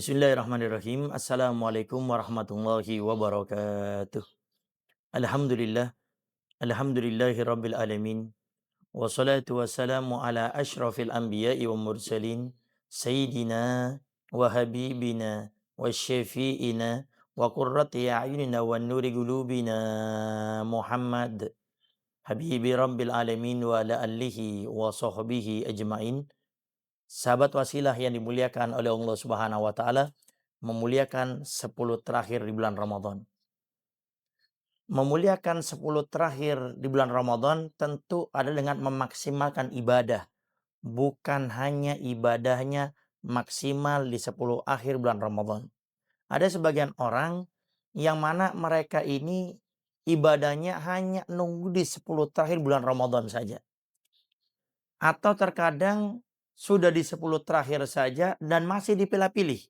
Bismillahirrahmanirrahim. Assalamualaikum warahmatullahi wabarakatuh. Alhamdulillah, alhamdulillahi rabbil alamin. Wassalatu wassalamu ala ashrafil anbiya'i wa mursalin. Sayyidina wa habibina wa syafi'ina wa qurrati a'yunina wa nuri qulubina Muhammad. Habibi rabbil alamin wa ala alihi wa sahbihi ajmain. Sahabat wasilah yang dimuliakan oleh Allah Subhanahu wa taala, memuliakan 10 terakhir di bulan Ramadan. Memuliakan 10 terakhir di bulan Ramadan tentu adalah dengan memaksimalkan ibadah, bukan hanya ibadahnya maksimal di 10 akhir bulan Ramadan. Ada sebagian orang yang mana mereka ini ibadahnya hanya nunggu di 10 terakhir bulan Ramadan saja. Atau terkadang sudah di 10 terakhir saja dan masih dipilah-pilih.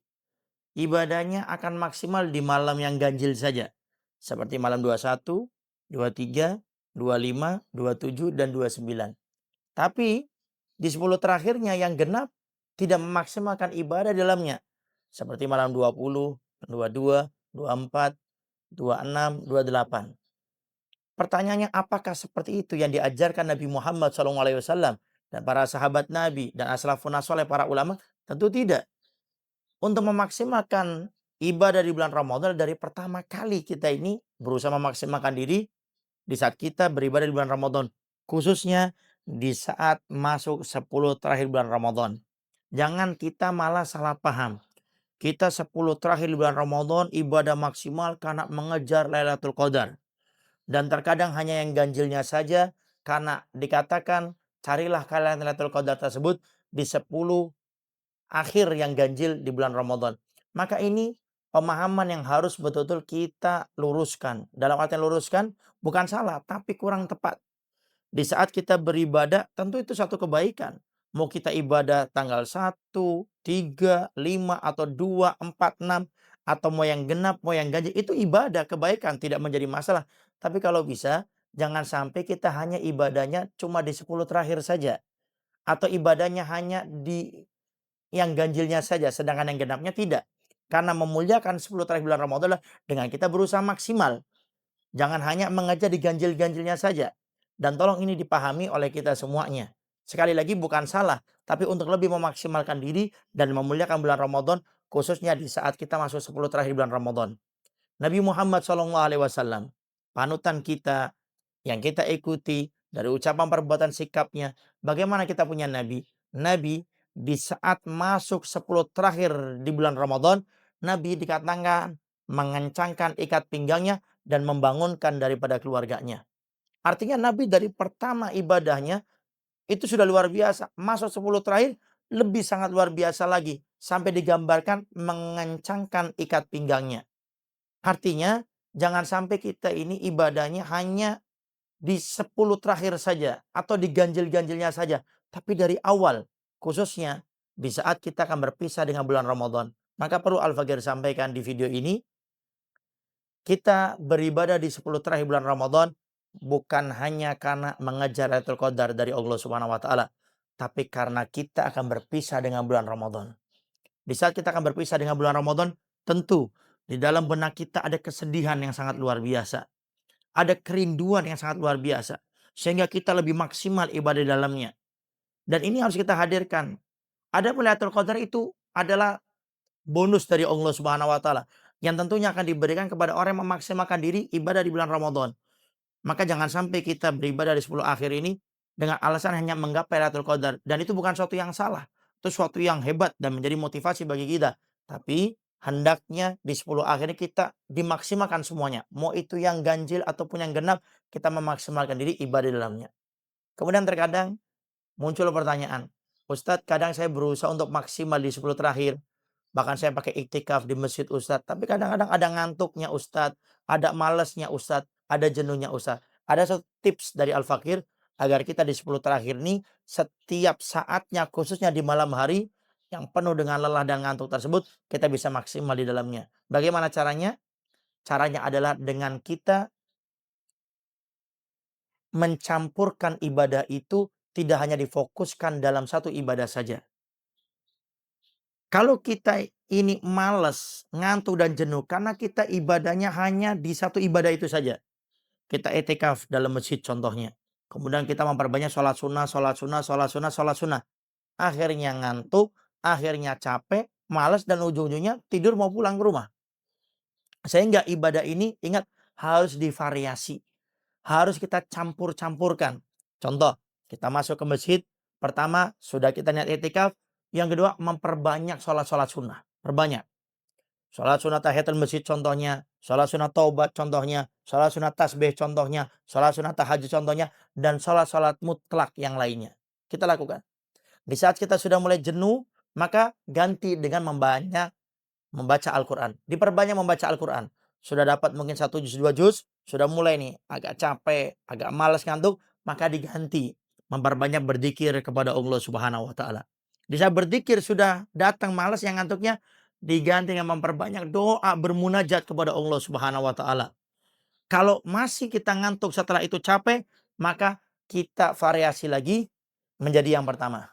Ibadahnya akan maksimal di malam yang ganjil saja. Seperti malam 21, 23, 25, 27, dan 29. Tapi di 10 terakhirnya yang genap tidak memaksimalkan ibadah di dalamnya. Seperti malam 20, 22, 24, 26, 28. Pertanyaannya, apakah seperti itu yang diajarkan Nabi Muhammad SAW dan para sahabat Nabi dan aslafun soleh para ulama? Tentu tidak. Untuk memaksimalkan ibadah di bulan Ramadan, dari pertama kali kita ini berusaha memaksimalkan diri di saat kita beribadah di bulan Ramadan. Khususnya di saat masuk 10 terakhir bulan Ramadan. Jangan kita malah salah paham. Kita 10 terakhir di bulan Ramadan ibadah maksimal karena mengejar Lailatul Qadar. Dan terkadang hanya yang ganjilnya saja, karena dikatakan carilah kalian Lailatul Qadar tersebut di 10 akhir yang ganjil di bulan Ramadan. Maka ini pemahaman yang harus betul-betul kita luruskan. Dalam artian luruskan bukan salah, tapi kurang tepat. Di saat kita beribadah tentu itu satu kebaikan. Mau kita ibadah tanggal 1, 3, 5, atau 2, 4, 6, atau mau yang genap, mau yang ganjil, itu ibadah, kebaikan, tidak menjadi masalah. Tapi kalau bisa, jangan sampai kita hanya ibadahnya cuma di 10 terakhir saja. Atau ibadahnya hanya di yang ganjilnya saja, sedangkan yang genapnya tidak. Karena memuliakan 10 terakhir bulan Ramadan adalah dengan kita berusaha maksimal. Jangan hanya mengejar di ganjil-ganjilnya saja. Dan tolong ini dipahami oleh kita semuanya. Sekali lagi bukan salah, tapi untuk lebih memaksimalkan diri dan memuliakan bulan Ramadan, khususnya di saat kita masuk 10 terakhir bulan Ramadan. Nabi Muhammad SAW, panutan kita yang kita ikuti dari ucapan perbuatan sikapnya. Bagaimana kita punya Nabi? Nabi di saat masuk 10 terakhir di bulan Ramadan, Nabi dikatakan mengencangkan ikat pinggangnya dan membangunkan daripada keluarganya. Artinya Nabi dari pertama ibadahnya itu sudah luar biasa. Masuk 10 terakhir lebih sangat luar biasa lagi. Sampai digambarkan mengencangkan ikat pinggangnya. Artinya jangan sampai kita ini ibadahnya hanya di 10 terakhir saja atau di ganjil-ganjilnya saja. Tapi dari awal, khususnya di saat kita akan berpisah dengan bulan Ramadan. Maka perlu Al-Fakir sampaikan di video ini, kita beribadah di 10 terakhir bulan Ramadan bukan hanya karena mengejar Lailatul Qadar dari Allah Subhanahu wa taala, tapi karena kita akan berpisah dengan bulan Ramadan. Di saat kita akan berpisah dengan bulan Ramadan, tentu di dalam benak kita ada kesedihan yang sangat luar biasa. Ada kerinduan yang sangat luar biasa. Sehingga kita lebih maksimal ibadah di dalamnya. Dan ini harus kita hadirkan. Ada Lailatul Qadar itu adalah bonus dari Allah Subhanahu wa taala yang tentunya akan diberikan kepada orang yang memaksimalkan diri ibadah di bulan Ramadan. Maka jangan sampai kita beribadah di 10 akhir ini dengan alasan hanya menggapai Lailatul Qadar, dan itu bukan suatu yang salah. Itu suatu yang hebat dan menjadi motivasi bagi kita. Tapi hendaknya di 10 akhir ini kita dimaksimalkan semuanya. Mau itu yang ganjil ataupun yang genap, kita memaksimalkan diri ibadah di dalamnya. Kemudian terkadang muncul pertanyaan, "Ustadz, kadang saya berusaha untuk maksimal di 10 terakhir. Bahkan saya pakai iktikaf di masjid Ustadz. Tapi kadang-kadang ada ngantuknya Ustadz, ada malesnya Ustadz, ada jenuhnya Ustadz." Ada satu tips dari Al-Fakir agar kita di 10 terakhir ini setiap saatnya, khususnya di malam hari yang penuh dengan lelah dan ngantuk tersebut, kita bisa maksimal di dalamnya. Bagaimana caranya? Caranya adalah dengan kita mencampurkan ibadah itu tidak hanya difokuskan dalam satu ibadah saja. Kalau kita ini males, ngantuk dan jenuh karena kita ibadahnya hanya di satu ibadah itu saja. Kita etikaf dalam masjid contohnya. Kemudian kita memperbanyak sholat sunnah, sholat sunnah, sholat sunnah, sholat sunnah. Akhirnya ngantuk, akhirnya capek, malas dan ujung-ujungnya tidur mau pulang ke rumah. Sehingga ibadah ini ingat harus divariasi. Harus kita campur-campurkan. Contoh, kita masuk ke masjid, pertama sudah kita niat etikaf, yang kedua memperbanyak sholat-sholat sunnah. Perbanyak. Sholat sunat tahiyatul masjid contohnya, sholat sunat taubat contohnya, sholat sunat tasbih contohnya, sholat sunat tahajud contohnya, dan sholat-sholat mutlak yang lainnya. Kita lakukan. Di saat kita sudah mulai jenuh, maka ganti dengan membaca Al-Quran. Diperbanyak membaca Al-Quran. Sudah dapat mungkin 1 juz, 2 juz, sudah mulai nih agak capek, agak malas ngantuk, maka diganti. Memperbanyak berzikir kepada Allah Subhanahu wa Ta'ala. Di saat berzikir sudah datang malas yang ngantuknya, diganti dengan memperbanyak doa bermunajat kepada Allah Subhanahu wa Ta'ala. Kalau masih kita ngantuk setelah itu capek, maka kita variasi lagi menjadi yang pertama.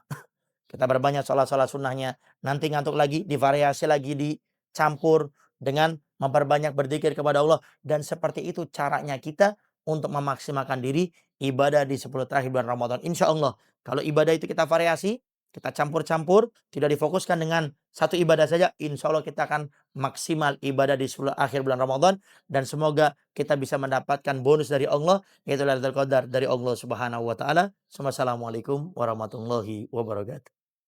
Kita berbanyak sholat-sholat sunnahnya. Nanti ngantuk lagi, divariasi lagi, dicampur dengan memperbanyak berzikir kepada Allah. Dan seperti itu caranya kita untuk memaksimalkan diri ibadah di 10 terakhir bulan Ramadan. Insya Allah, kalau ibadah itu kita variasi, kita campur-campur, tidak difokuskan dengan satu ibadah saja, insya Allah kita akan maksimal ibadah di 10 akhir bulan Ramadan. Dan semoga kita bisa mendapatkan bonus dari Allah, yaitu Lailatul Qadar dari Allah Subhanahu wa Ta'ala. Wassalamualaikum warahmatullahi wabarakatuh.